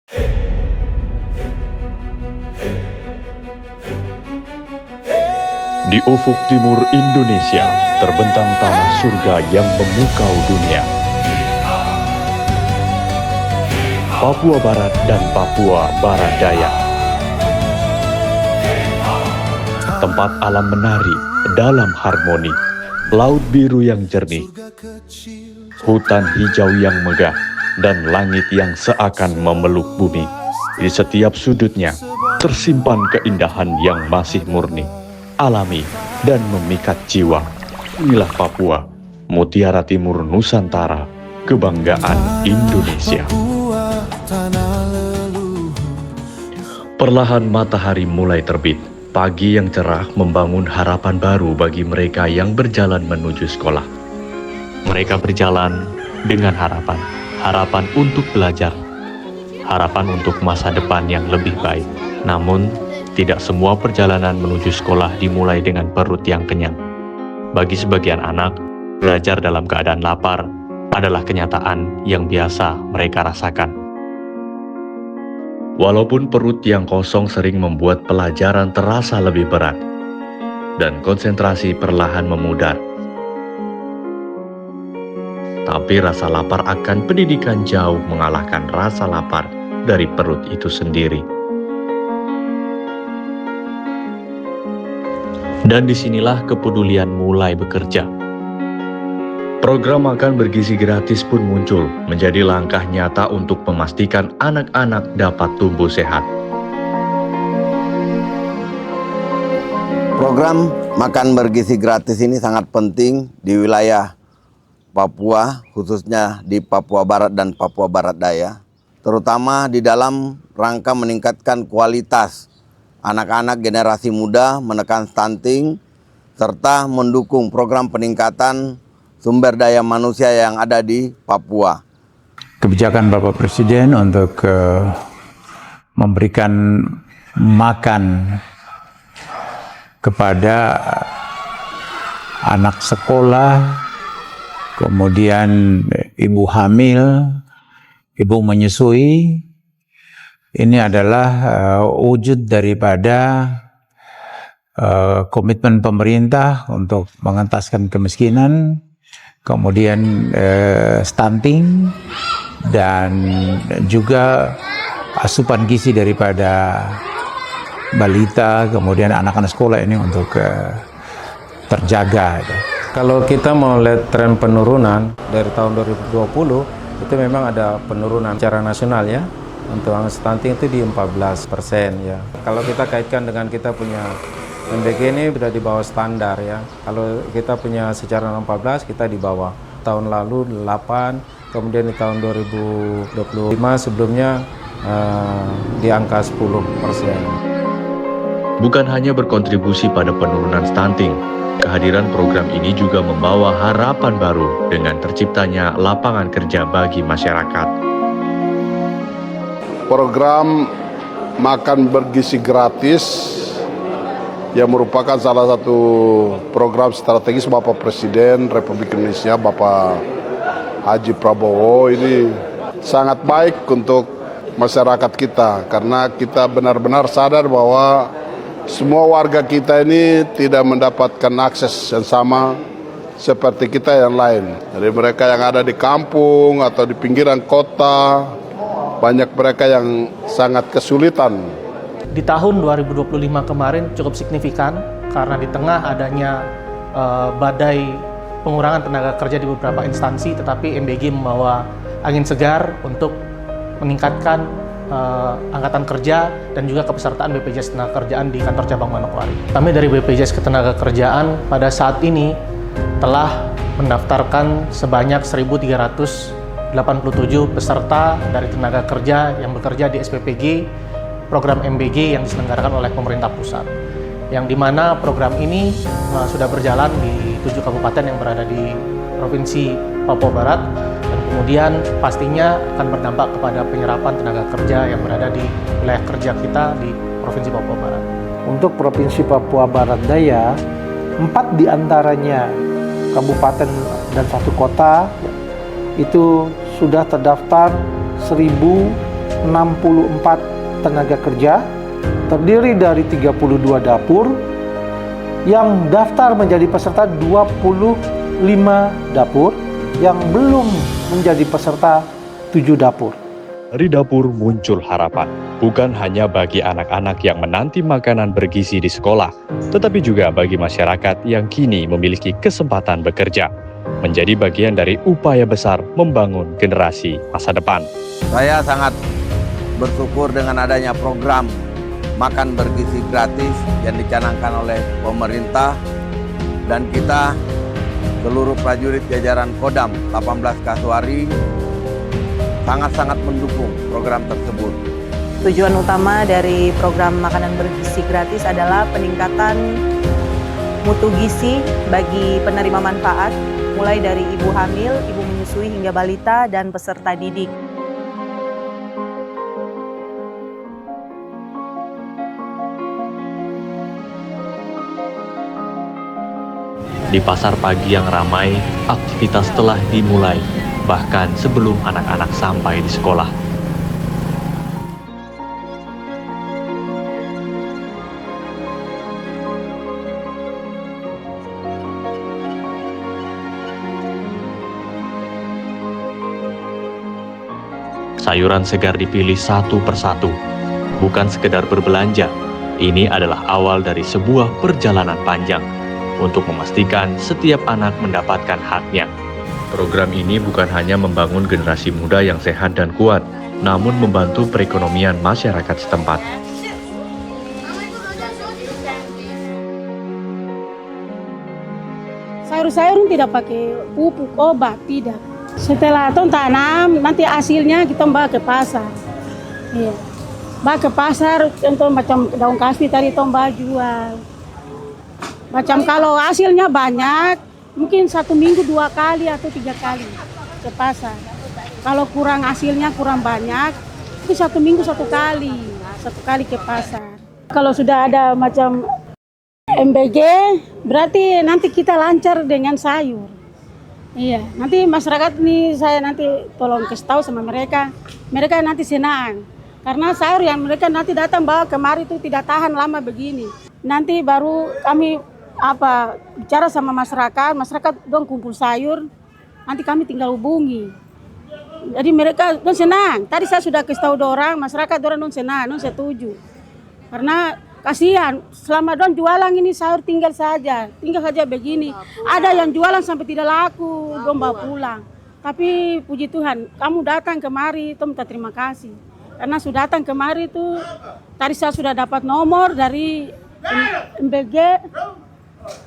Di ufuk timur Indonesia, terbentang tanah surga yang memukau dunia. Papua Barat dan Papua Barat Daya. Tempat alam menari dalam harmoni, laut biru yang jernih, hutan hijau yang megah, dan langit yang seakan memeluk bumi. Di setiap sudutnya tersimpan keindahan yang masih murni, alami, dan memikat jiwa. Inilah Papua, Mutiara Timur Nusantara, kebanggaan Indonesia. Perlahan matahari mulai terbit. Pagi yang cerah membangun harapan baru bagi mereka yang berjalan menuju sekolah. Mereka berjalan dengan harapan. Harapan untuk belajar. Harapan untuk masa depan yang lebih baik. Namun, tidak semua perjalanan menuju sekolah dimulai dengan perut yang kenyang. Bagi sebagian anak, belajar dalam keadaan lapar adalah kenyataan yang biasa mereka rasakan. Walaupun perut yang kosong sering membuat pelajaran terasa lebih berat, dan konsentrasi perlahan memudar. Tapi rasa lapar akan pendidikan jauh mengalahkan rasa lapar dari perut itu sendiri. Dan disinilah kepedulian mulai bekerja. Program makan bergizi gratis pun muncul, menjadi langkah nyata untuk memastikan anak-anak dapat tumbuh sehat. Program makan bergizi gratis ini sangat penting di wilayah Papua, khususnya di Papua Barat dan Papua Barat Daya, terutama di dalam rangka meningkatkan kualitas anak-anak generasi muda, menekan stunting, serta mendukung program peningkatan sumber daya manusia yang ada di Papua. Kebijakan Bapak Presiden untuk memberikan makan kepada anak sekolah, kemudian ibu hamil, ibu menyusui, ini adalah wujud daripada komitmen pemerintah untuk mengentaskan kemiskinan, kemudian stunting, dan juga asupan gizi daripada balita, kemudian anak-anak sekolah ini untuk terjaga. Kalau kita mau lihat tren penurunan dari tahun 2020, itu memang ada penurunan secara nasional ya. Untuk angka stunting itu di 14% ya. Kalau kita kaitkan dengan kita punya MBG ini sudah di bawah standar ya. Kalau kita punya secara 14, kita di bawah. Tahun lalu 8, kemudian di tahun 2025 sebelumnya di angka 10%. Bukan hanya berkontribusi pada penurunan stunting, kehadiran program ini juga membawa harapan baru dengan terciptanya lapangan kerja bagi masyarakat. Program makan bergizi gratis yang merupakan salah satu program strategis Bapak Presiden Republik Indonesia, Bapak Haji Prabowo, ini sangat baik untuk masyarakat kita, karena kita benar-benar sadar bahwa semua warga kita ini tidak mendapatkan akses yang sama seperti kita yang lain. Jadi mereka yang ada di kampung atau di pinggiran kota, banyak mereka yang sangat kesulitan. Di tahun 2025 kemarin cukup signifikan karena di tengah adanya badai pengurangan tenaga kerja di beberapa instansi, tetapi MBG membawa angin segar untuk meningkatkan angkatan kerja dan juga kepesertaan BPJS Ketenagakerjaan di kantor cabang Manokwari. Kami dari BPJS Ketenagakerjaan pada saat ini telah mendaftarkan sebanyak 1.387 peserta dari tenaga kerja yang bekerja di SPPG, program MBG yang diselenggarakan oleh pemerintah pusat. Yang dimana program ini sudah berjalan di 7 kabupaten yang berada di Provinsi Papua Barat, dan kemudian pastinya akan berdampak kepada penyerapan tenaga kerja yang berada di wilayah kerja kita di Provinsi Papua Barat. Untuk Provinsi Papua Barat Daya, 4 diantaranya kabupaten dan 1 kota itu sudah terdaftar 1.000 tenaga kerja, terdiri dari 32 dapur, yang daftar menjadi peserta 25 dapur, yang belum menjadi peserta 7 dapur. Dari dapur muncul harapan, bukan hanya bagi anak-anak yang menanti makanan bergizi di sekolah, tetapi juga bagi masyarakat yang kini memiliki kesempatan bekerja, menjadi bagian dari upaya besar membangun generasi masa depan. Saya sangat bersyukur dengan adanya program makan bergizi gratis yang dicanangkan oleh pemerintah, dan kita seluruh prajurit jajaran Kodam 18 Kasuari sangat-sangat mendukung program tersebut. Tujuan utama dari program makanan bergizi gratis adalah peningkatan mutu gizi bagi penerima manfaat, mulai dari ibu hamil, ibu menyusui hingga balita dan peserta didik. Di pasar pagi yang ramai, aktivitas telah dimulai, bahkan sebelum anak-anak sampai di sekolah. Sayuran segar dipilih satu persatu, bukan sekedar berbelanja. Ini adalah awal dari sebuah perjalanan panjang untuk memastikan setiap anak mendapatkan haknya. Program ini bukan hanya membangun generasi muda yang sehat dan kuat, namun membantu perekonomian masyarakat setempat. Sayur-sayur tidak pakai pupuk, obat, tidak. Setelah itu tanam, nanti hasilnya kita bawa ke pasar. Iya. Bawa ke pasar, contoh macam daun kaspi tadi kita bawa jual. Macam kalau hasilnya banyak, mungkin 1 minggu 2 kali atau 3 kali ke pasar. Kalau kurang hasilnya kurang banyak, itu 1 minggu 1 kali, 1 kali ke pasar. Kalau sudah ada macam MBG, berarti nanti kita lancar dengan sayur. Iya, nanti masyarakat ini saya nanti tolong kasih tahu sama mereka, mereka nanti senang. Karena sayur yang mereka nanti datang bawa kemari itu tidak tahan lama begini. Nanti baru kami bicara sama masyarakat dong kumpul sayur, nanti kami tinggal hubungi. Jadi mereka dong senang. Tadi saya sudah kasih tahu orang, masyarakat orang dong senang, dong setuju. Karena kasihan, selama dong jualan ini sayur tinggal saja begini. Ada yang jualan sampai tidak laku, dong bawa pulang. Tapi puji Tuhan, kamu datang kemari, itu minta terima kasih. Karena sudah datang kemari itu, tadi saya sudah dapat nomor dari MBG.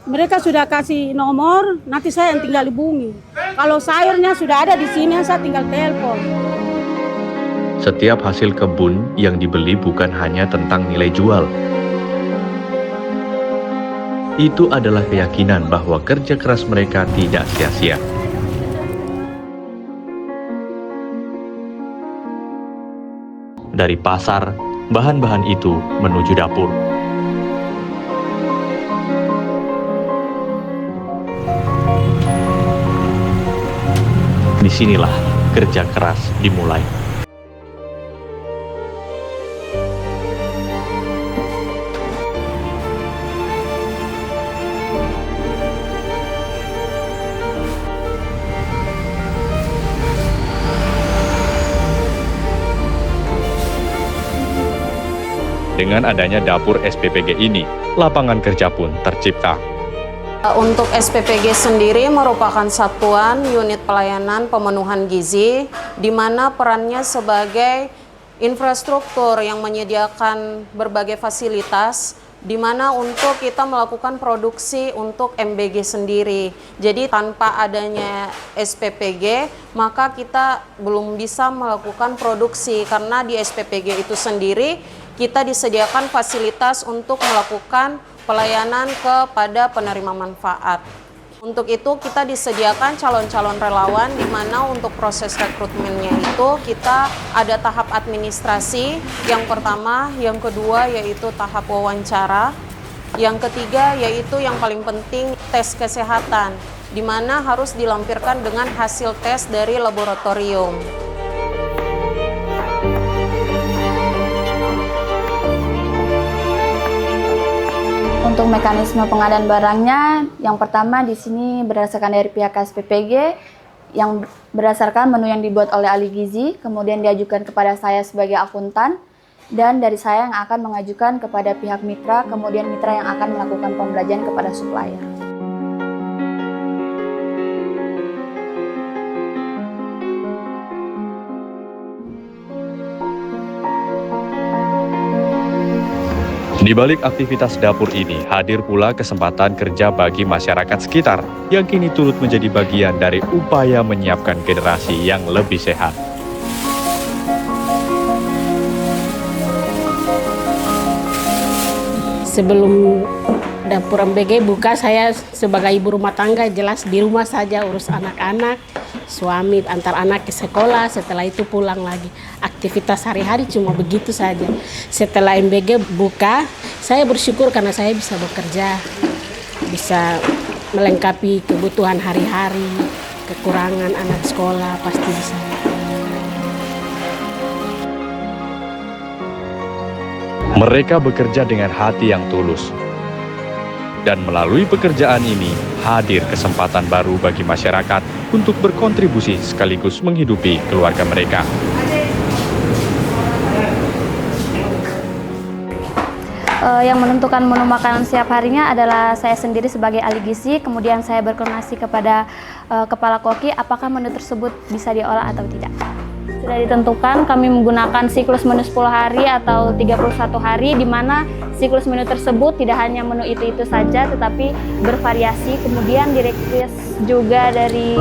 Mereka sudah kasih nomor, nanti saya yang tinggal hubungi. Kalau sayurnya sudah ada di sini, saya tinggal telepon. Setiap hasil kebun yang dibeli bukan hanya tentang nilai jual. Itu adalah keyakinan bahwa kerja keras mereka tidak sia-sia. Dari pasar, bahan-bahan itu menuju dapur. Disinilah kerja keras dimulai. Dengan adanya dapur SPPG ini, lapangan kerja pun tercipta. Untuk SPPG sendiri merupakan satuan unit pelayanan pemenuhan gizi, di mana perannya sebagai infrastruktur yang menyediakan berbagai fasilitas, di mana untuk kita melakukan produksi untuk MBG sendiri. Jadi tanpa adanya SPPG, maka kita belum bisa melakukan produksi, karena di SPPG itu sendiri kita disediakan fasilitas untuk melakukan pelayanan kepada penerima manfaat. Untuk itu kita disediakan calon-calon relawan, di mana untuk proses rekrutmennya itu kita ada tahap administrasi, yang pertama, yang kedua yaitu tahap wawancara, yang ketiga yaitu yang paling penting tes kesehatan, di mana harus dilampirkan dengan hasil tes dari laboratorium. Untuk mekanisme pengadaan barangnya, yang pertama di sini berdasarkan dari pihak SPPG, yang berdasarkan menu yang dibuat oleh ahli gizi, kemudian diajukan kepada saya sebagai akuntan, dan dari saya yang akan mengajukan kepada pihak mitra, kemudian mitra yang akan melakukan pembelanjaan kepada supplier. Di balik aktivitas dapur ini, hadir pula kesempatan kerja bagi masyarakat sekitar yang kini turut menjadi bagian dari upaya menyiapkan generasi yang lebih sehat. Sebelum dapur MBG buka, saya sebagai ibu rumah tangga jelas di rumah saja urus anak-anak, suami antar anak ke sekolah, setelah itu pulang lagi. Aktivitas hari-hari cuma begitu saja. Setelah MBG buka, saya bersyukur karena saya bisa bekerja, bisa melengkapi kebutuhan hari-hari, kekurangan anak sekolah pasti bisa. Mereka bekerja dengan hati yang tulus. Dan melalui pekerjaan ini, hadir kesempatan baru bagi masyarakat untuk berkontribusi sekaligus menghidupi keluarga mereka. Yang menentukan menu makanan setiap harinya adalah saya sendiri sebagai ahli gizi, kemudian saya berkoordinasi kepada kepala koki apakah menu tersebut bisa diolah atau tidak. Sudah ditentukan kami menggunakan siklus menu 10 hari atau 31 hari, di mana siklus menu tersebut tidak hanya menu itu-itu saja tetapi bervariasi, kemudian direkrut juga dari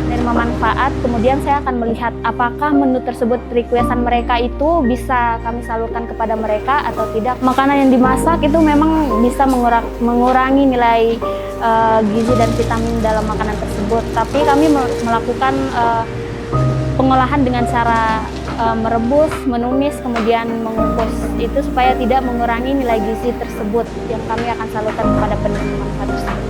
penerima manfaat, kemudian saya akan melihat apakah menu tersebut requestan mereka itu bisa kami salurkan kepada mereka atau tidak. Makanan yang dimasak itu memang bisa mengurangi nilai gizi dan vitamin dalam makanan tersebut, tapi kami melakukan pengolahan dengan cara merebus, menumis, kemudian mengukus, itu supaya tidak mengurangi nilai gizi tersebut yang kami akan salurkan kepada penerima manfaat tersebut.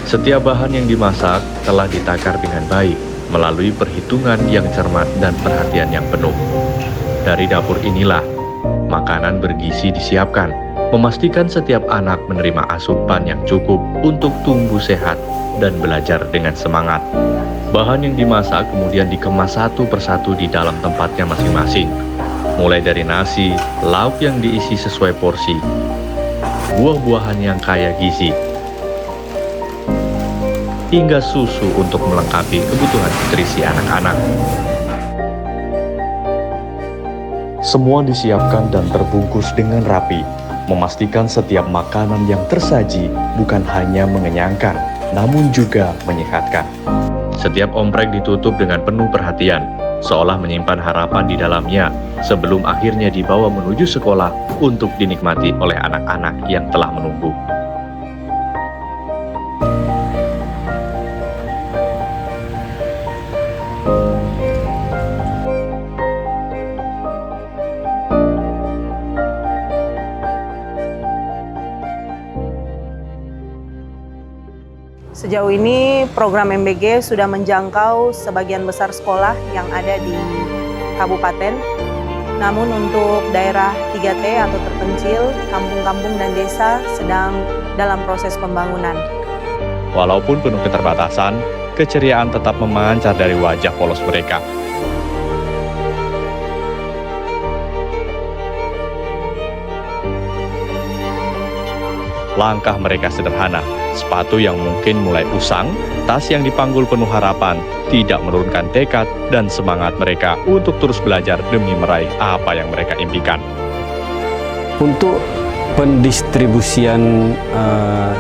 Setiap bahan yang dimasak telah ditakar dengan baik melalui perhitungan yang cermat dan perhatian yang penuh. Dari dapur inilah makanan bergizi disiapkan, memastikan setiap anak menerima asupan yang cukup untuk tumbuh sehat dan belajar dengan semangat. Bahan yang dimasak kemudian dikemas satu persatu di dalam tempatnya masing-masing. Mulai dari nasi, lauk yang diisi sesuai porsi, buah-buahan yang kaya gizi, hingga susu untuk melengkapi kebutuhan nutrisi anak-anak. Semua disiapkan dan terbungkus dengan rapi, memastikan setiap makanan yang tersaji bukan hanya mengenyangkan, namun juga menyehatkan. Setiap omprek ditutup dengan penuh perhatian, seolah menyimpan harapan di dalamnya sebelum akhirnya dibawa menuju sekolah untuk dinikmati oleh anak-anak yang telah menunggu. Sejauh ini program MBG sudah menjangkau sebagian besar sekolah yang ada di kabupaten. Namun untuk daerah 3T atau terpencil, kampung-kampung dan desa sedang dalam proses pembangunan. Walaupun penuh keterbatasan, keceriaan tetap memancar dari wajah polos mereka. Langkah mereka sederhana, sepatu yang mungkin mulai usang, tas yang dipanggul penuh harapan, tidak menurunkan tekad dan semangat mereka untuk terus belajar demi meraih apa yang mereka impikan. Untuk pendistribusian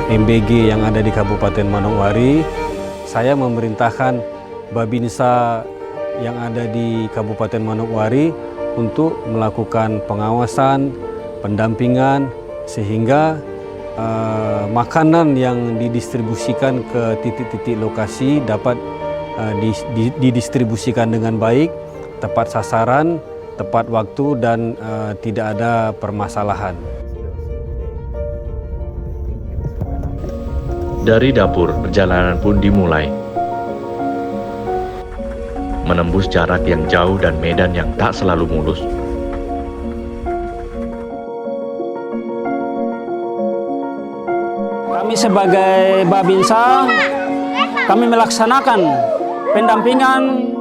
MBG yang ada di Kabupaten Manokwari, saya memerintahkan Babinsa yang ada di Kabupaten Manokwari untuk melakukan pengawasan, pendampingan, sehingga makanan yang didistribusikan ke titik-titik lokasi dapat didistribusikan dengan baik, tepat sasaran, tepat waktu, dan tidak ada permasalahan. Dari dapur, perjalanan pun dimulai. Menembus jarak yang jauh dan medan yang tak selalu mulus. sebagai Babinsa, kami melaksanakan pendampingan,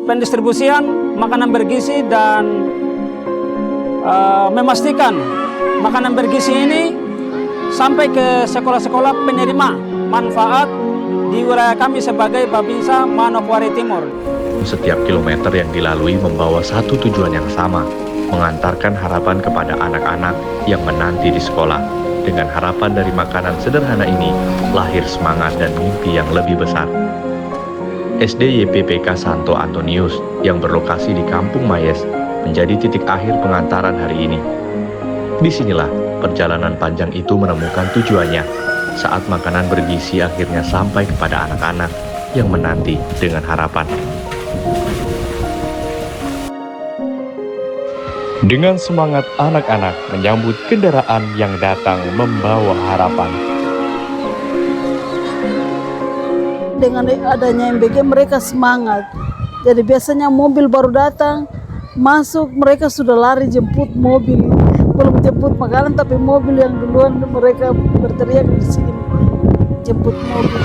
pendistribusian makanan bergizi dan memastikan makanan bergizi ini sampai ke sekolah-sekolah penerima manfaat di wilayah kami sebagai Babinsa Manokwari Timur. Setiap kilometer yang dilalui membawa satu tujuan yang sama, mengantarkan harapan kepada anak-anak yang menanti di sekolah. Dengan harapan dari makanan sederhana ini, lahir semangat dan mimpi yang lebih besar. SD YPPK Santo Antonius yang berlokasi di Kampung Mayes menjadi titik akhir pengantaran hari ini. Disinilah perjalanan panjang itu menemukan tujuannya saat makanan bergizi akhirnya sampai kepada anak-anak yang menanti dengan harapan. Dengan semangat anak-anak menyambut kendaraan yang datang membawa harapan. Dengan adanya MBG mereka semangat. Jadi biasanya mobil baru datang, masuk mereka sudah lari jemput mobil. Belum jemput makanan tapi mobil yang duluan mereka berteriak di sini jemput mobil.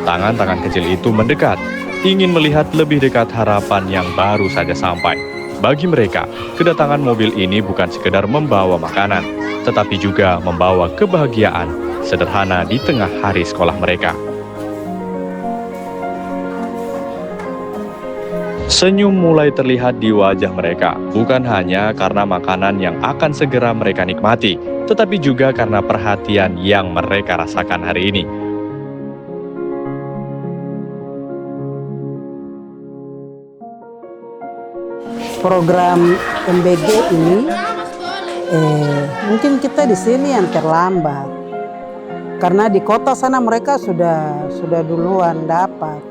Tangan-tangan kecil itu mendekat, ingin melihat lebih dekat harapan yang baru saja sampai. Bagi mereka, kedatangan mobil ini bukan sekedar membawa makanan, tetapi juga membawa kebahagiaan sederhana di tengah hari sekolah mereka. Senyum mulai terlihat di wajah mereka, bukan hanya karena makanan yang akan segera mereka nikmati, tetapi juga karena perhatian yang mereka rasakan hari ini. Program MBG ini mungkin kita di sini yang terlambat karena di kota sana mereka sudah duluan dapat.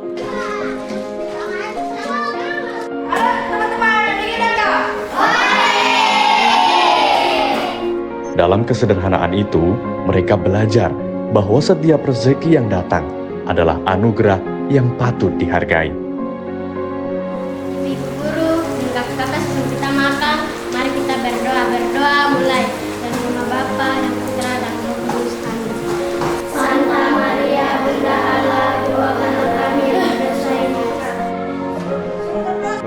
Dalam kesederhanaan itu, mereka belajar bahwa setiap rezeki yang datang adalah anugerah yang patut dihargai. Kakak sebelum kita makan, mari kita berdoa mulai dari nama Bapa dan Putra dan Roh Kudus. Amin. Santa Maria Bunda Allah, doakanlah kami yang berdosa ini.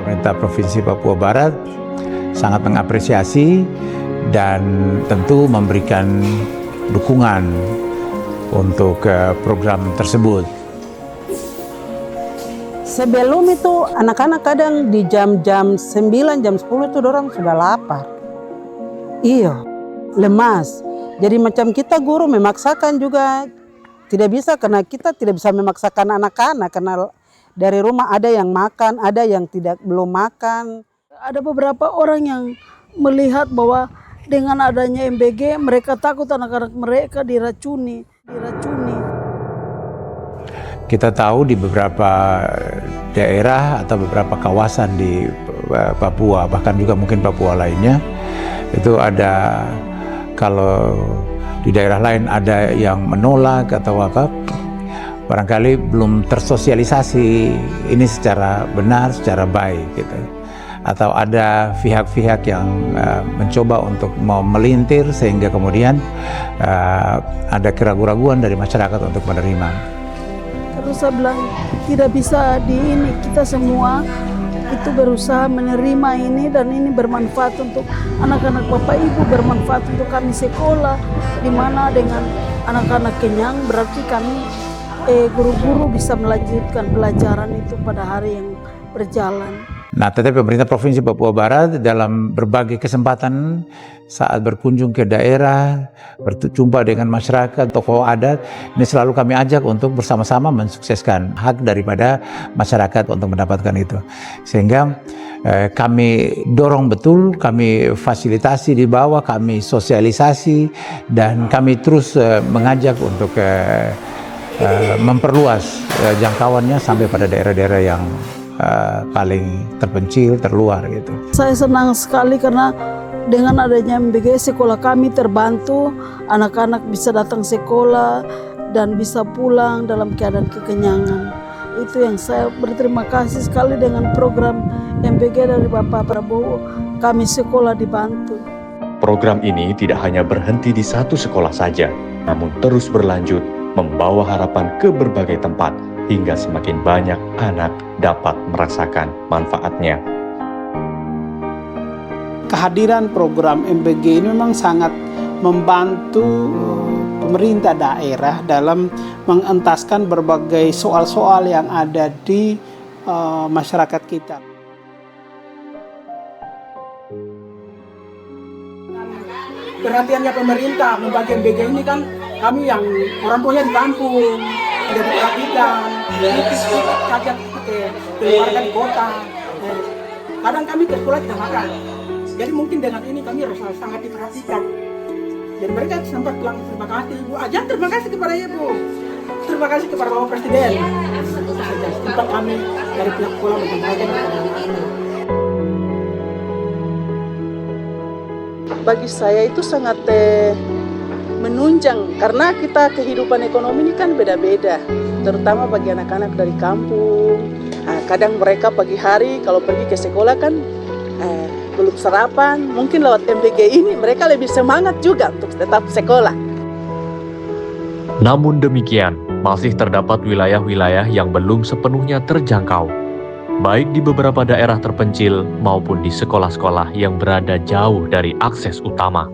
Pemerintah Provinsi Papua Barat sangat mengapresiasi dan tentu memberikan dukungan untuk program tersebut. Sebelum itu anak-anak kadang di jam-jam 9, jam 10 itu dorang sudah lapar. Iya, lemas. Jadi macam kita guru memaksakan juga tidak bisa karena kita tidak bisa memaksakan anak-anak karena dari rumah ada yang makan, ada yang belum makan. Ada beberapa orang yang melihat bahwa dengan adanya MBG mereka takut anak-anak mereka diracuni. Kita tahu di beberapa daerah atau beberapa kawasan di Papua, bahkan juga mungkin Papua lainnya, itu ada, kalau di daerah lain ada yang menolak atau apa, barangkali belum tersosialisasi ini secara benar, secara baik gitu. Atau ada pihak-pihak yang mencoba untuk mau melintir sehingga kemudian ada keraguan-raguan dari masyarakat untuk menerima. Terus saya bilang tidak bisa kita semua itu berusaha menerima ini dan ini bermanfaat untuk anak-anak Bapak Ibu, bermanfaat untuk kami sekolah, di mana dengan anak-anak kenyang berarti kami guru-guru bisa melanjutkan pelajaran itu pada hari yang berjalan. Nah, tetapi pemerintah Provinsi Papua Barat dalam berbagai kesempatan saat berkunjung ke daerah, berjumpa dengan masyarakat, tokoh adat, ini selalu kami ajak untuk bersama-sama mensukseskan hak daripada masyarakat untuk mendapatkan itu. Sehingga kami dorong betul, kami fasilitasi di bawah, kami sosialisasi, dan kami terus mengajak untuk memperluas jangkauannya sampai pada daerah-daerah yang paling terpencil, terluar gitu. Saya senang sekali karena dengan adanya MBG sekolah kami terbantu, anak-anak bisa datang sekolah dan bisa pulang dalam keadaan kekenyangan. Itu yang saya berterima kasih sekali dengan program MBG dari Bapak Prabowo, kami sekolah dibantu. Program ini tidak hanya berhenti di satu sekolah saja, namun terus berlanjut membawa harapan ke berbagai tempat hingga semakin banyak anak dapat merasakan manfaatnya. Kehadiran program MBG ini memang sangat membantu pemerintah daerah dalam mengentaskan berbagai soal-soal yang ada di masyarakat kita. Perhatiannya pemerintah membagi MBG ini kan kami yang orang tuanya di kampung tidak diperhatikan, cacat keluarga di kota. Kadang kami ke sekolah tidak makan. Jadi mungkin dengan ini kami rasa sangat diperhatikan. Dan mereka sempat bilang terima kasih Ibu Ajang, terima kasih kepada Ibu, terima kasih kepada Bapak Presiden. Tempat kami dari pihak sekolah menyampaikan kepada anak-anak. Bagi saya itu sangat menunjang karena kita kehidupan ekonomi ini kan beda-beda, terutama bagi anak-anak dari kampung. Kadang mereka pagi hari kalau pergi ke sekolah kan belum sarapan, mungkin lewat MBG ini mereka lebih semangat juga untuk tetap sekolah. Namun demikian, masih terdapat wilayah-wilayah yang belum sepenuhnya terjangkau, baik di beberapa daerah terpencil maupun di sekolah-sekolah yang berada jauh dari akses utama.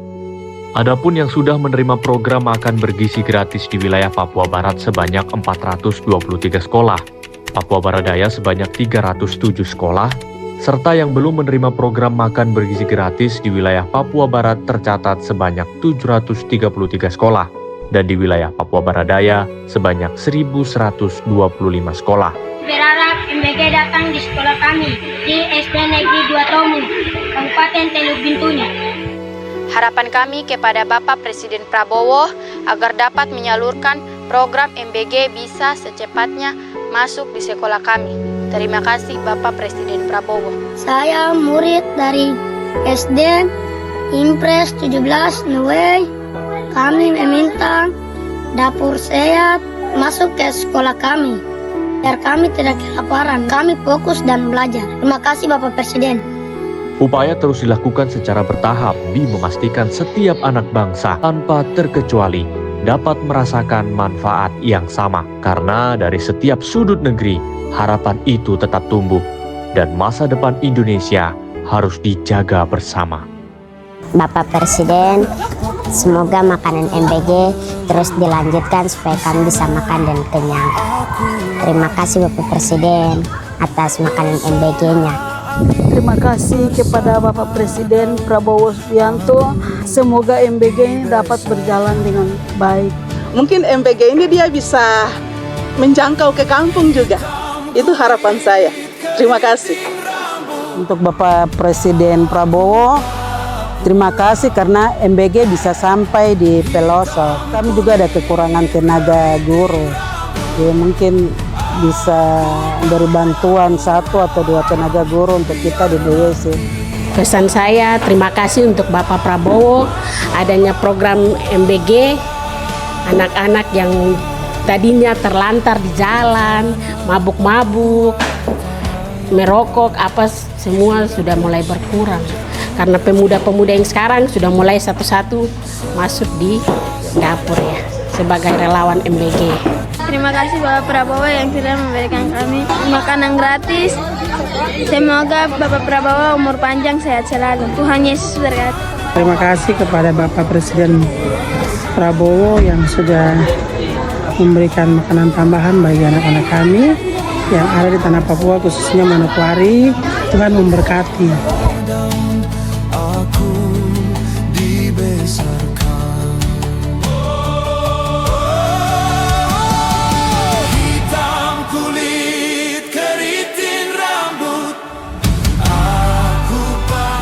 Adapun yang sudah menerima program makan bergizi gratis di wilayah Papua Barat sebanyak 423 sekolah, Papua Barat Daya sebanyak 307 sekolah, serta yang belum menerima program makan bergizi gratis di wilayah Papua Barat tercatat sebanyak 733 sekolah, dan di wilayah Papua Barat Daya sebanyak 1.125 sekolah. Berharap MBG datang di sekolah kami di SD Negeri 2 Tomu, Kabupaten Teluk Bintunya. Harapan kami kepada Bapak Presiden Prabowo agar dapat menyalurkan program MBG bisa secepatnya masuk di sekolah kami. Terima kasih Bapak Presiden Prabowo. Saya murid dari SD Impres 17 Nuwei. Kami meminta dapur sehat masuk ke sekolah kami, biar kami tidak kelaparan. Kami fokus dan belajar. Terima kasih Bapak Presiden. Upaya terus dilakukan secara bertahap demi memastikan setiap anak bangsa tanpa terkecuali dapat merasakan manfaat yang sama. Karena dari setiap sudut negeri, harapan itu tetap tumbuh dan masa depan Indonesia harus dijaga bersama. Bapak Presiden, semoga makanan MBG terus dilanjutkan supaya kami bisa makan dan kenyang. Terima kasih Bapak Presiden atas makanan MBG-nya. Terima kasih kepada Bapak Presiden Prabowo Subianto. Semoga MBG ini dapat berjalan dengan baik. Mungkin MBG ini dia bisa menjangkau ke kampung juga. Itu harapan saya. Terima kasih. Untuk Bapak Presiden Prabowo, terima kasih karena MBG bisa sampai di pelosok. Kami juga ada kekurangan tenaga guru. Ya, mungkin bisa beri bantuan 1 atau 2 tenaga guru untuk kita di DWC. Pesan saya terima kasih untuk Bapak Prabowo adanya program MBG. Anak-anak yang tadinya terlantar di jalan, mabuk-mabuk, merokok, apa semua sudah mulai berkurang. Karena pemuda-pemuda yang sekarang sudah mulai satu-satu masuk di dapur ya, sebagai relawan MBG. Terima kasih Bapak Prabowo yang sudah memberikan kami makanan gratis. Semoga Bapak Prabowo umur panjang, sehat selalu. Tuhan Yesus berkati. Terima kasih kepada Bapak Presiden Prabowo yang sudah memberikan makanan tambahan bagi anak-anak kami yang ada di tanah Papua, khususnya Manokwari. Tuhan memberkati.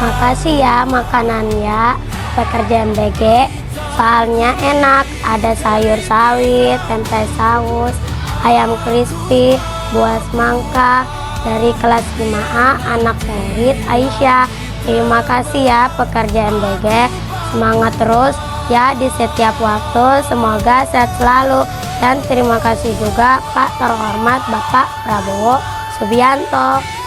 Makasih ya makanannya pekerja MBG, soalnya enak, ada sayur sawit, tempe saus, ayam crispy, buah semangka. Dari kelas 5A, anak murid Aisyah. Terima kasih ya pekerja MBG, semangat terus ya di setiap waktu, semoga sehat selalu. Dan terima kasih juga Pak terhormat Bapak Prabowo Subianto.